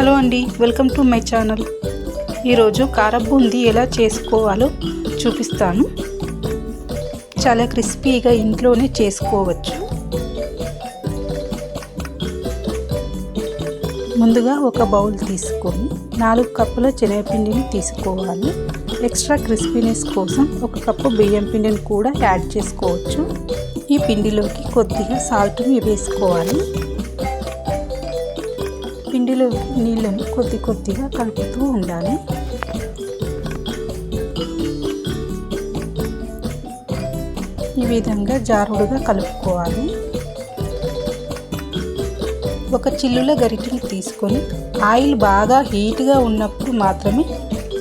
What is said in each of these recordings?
Hello అండి, welcome to my channel. ఈరోజు కారం బూందీ ఎలా చేసుకోవాలో చూపిస్తాను. చాలా క్రిస్పీగా ఇంట్లోనే చేసుకోవచ్చు. ముందుగా ఒక బౌల్ తీసుకొని 4 కప్పుల శనగపిండిని తీసుకోవాలి. ఎక్స్ట్రా క్రిస్పీనెస్ కోసం 1 కప్పు బియ్యం పిండిని కూడా యాడ్ చేసుకోవచ్చు. ఈ పిండిలోకి కొద్దిగా సాల్ట్ని వేసుకోవాలి. పిండిలో నీళ్ళను కొద్దిగా కలుపుతూ ఉండాలి. ఈ విధంగా జారుడుగా కలుపుకోవాలి. ఒక చిల్లుల గరిటెని తీసుకొని ఆయిల్ బాగా హీట్గా ఉన్నప్పుడు మాత్రమే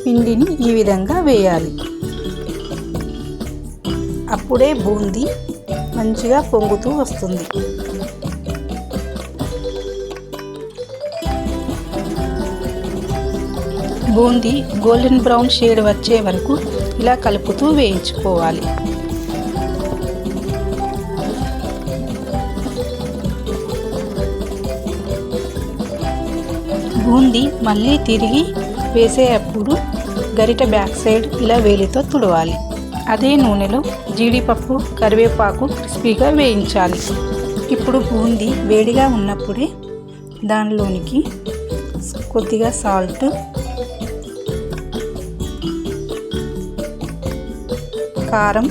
పిండిని ఈ విధంగా వేయాలి. అప్పుడే బూందీ మంచిగా పొంగుతూ వస్తుంది. బూందీ గోల్డెన్ బ్రౌన్ షేడ్ వచ్చే వరకు ఇలా కలుపుతూ వేయించుకోవాలి. బూందీ మళ్ళీ తిరిగి వేసేటప్పుడు గరిటె బ్యాక్ సైడ్ ఇలా వేలితో తుడవాలి. అదే నూనెలో జీడిపప్పు, కరివేపాకు క్రిస్పీగా వేయించాలి. ఇప్పుడు బూందీ వేడిగా ఉన్నప్పుడే దానిలోనికి కొద్దిగా సాల్ట్, కారం,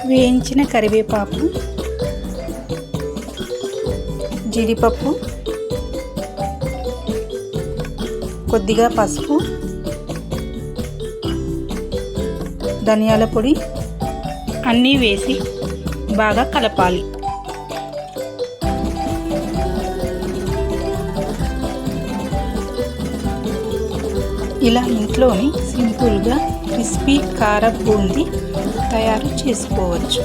వేయించిన కరివేపాకు, జీడిపప్పు, కొద్దిగా పసుపు, ధనియాల పొడి అన్నీ వేసి బాగా కలపాలి. ఇలా ఇంట్లోని సింపుల్గా క్రిస్పీ కారం బూందీ తయారు చేసుకోవచ్చు.